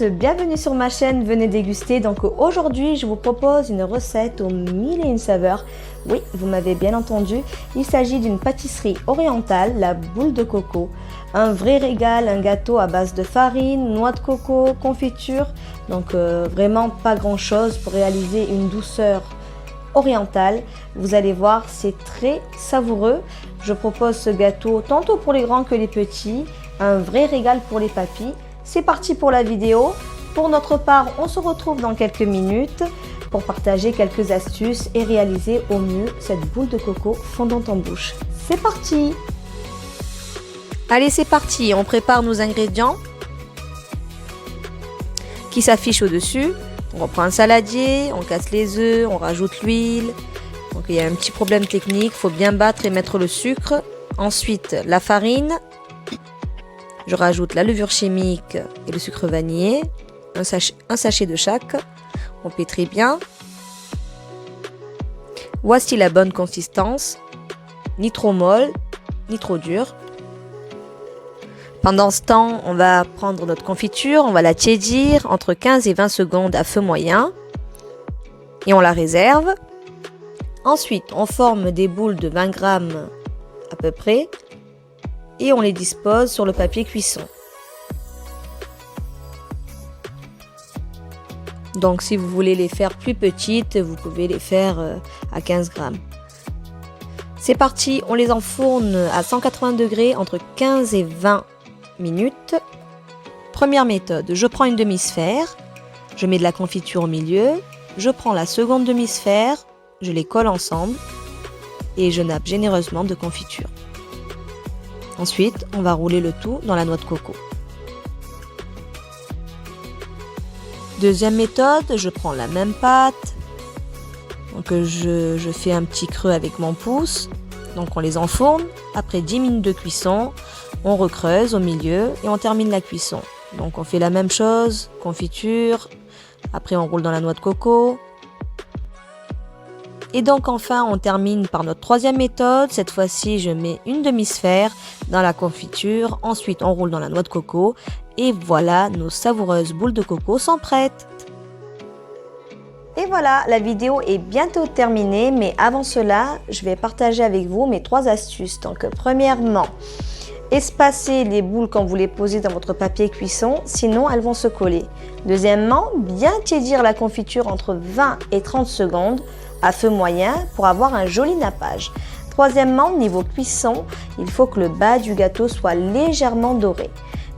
Bienvenue sur ma chaîne, venez déguster. Donc aujourd'hui je vous propose une recette aux mille et une saveurs. Oui, vous m'avez bien entendu, il s'agit d'une pâtisserie orientale, la boule de coco. Un vrai régal, un gâteau à base de farine, noix de coco, confiture. Donc vraiment pas grand chose pour réaliser une douceur orientale. Vous allez voir, c'est très savoureux. Je propose ce gâteau tantôt pour les grands que les petits. Un vrai régal pour les papis. C'est parti pour la vidéo. Pour notre part, on se retrouve dans quelques minutes pour partager quelques astuces et réaliser au mieux cette boule de coco fondante en bouche. C'est parti! Allez, c'est parti, on prépare nos ingrédients qui s'affichent au-dessus. On prend un saladier, on casse les œufs, on rajoute l'huile. Donc il y a un petit problème technique, il faut bien battre et mettre le sucre. Ensuite, la farine. Je rajoute la levure chimique et le sucre vanillé, un sachet de chaque. On pétrit bien. Voici la bonne consistance, ni trop molle, ni trop dure. Pendant ce temps, on va prendre notre confiture, on va la tiédir entre 15 et 20 secondes à feu moyen et on la réserve. Ensuite, on forme des boules de 20 grammes à peu près et on les dispose sur le papier cuisson. Donc si vous voulez les faire plus petites, vous pouvez les faire à 15 grammes. C'est parti, on les enfourne à 180 degrés entre 15 et 20 minutes. Première méthode, je prends une demi-sphère, je mets de la confiture au milieu, je prends la seconde demi-sphère, je les colle ensemble et je nappe généreusement de confiture. Ensuite, on va rouler le tout dans la noix de coco. Deuxième méthode, je prends la même pâte. Donc je fais un petit creux avec mon pouce. Donc on les enfourne. Après 10 minutes de cuisson, on recreuse au milieu et on termine la cuisson. Donc on fait la même chose, confiture. Après on roule dans la noix de coco. Et donc enfin on termine par notre troisième méthode. Cette fois-ci je mets une demi-sphère dans la confiture. Ensuite on roule dans la noix de coco. Et voilà, nos savoureuses boules de coco sont prêtes. Et voilà, la vidéo est bientôt terminée. Mais avant cela, je vais partager avec vous mes 3 astuces. Donc premièrement, espacez les boules quand vous les posez dans votre papier cuisson. Sinon elles vont se coller. Deuxièmement, bien tiédir la confiture entre 20 et 30 secondes. À feu moyen pour avoir un joli nappage. Troisièmement, niveau cuisson, il faut que le bas du gâteau soit légèrement doré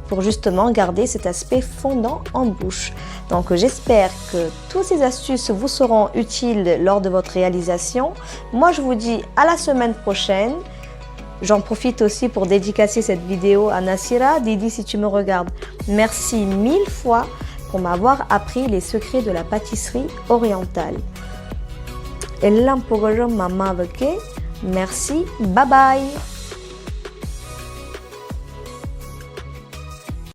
pour justement garder cet aspect fondant en bouche. Donc j'espère que toutes ces astuces vous seront utiles lors de votre réalisation. Moi je vous dis à la semaine prochaine. J'en profite aussi pour dédicacer cette vidéo à Nassira. Didi, si tu me regardes, merci 1000 fois pour m'avoir appris les secrets de la pâtisserie orientale. Ellam pogojom mamma veke. Merci, bye bye.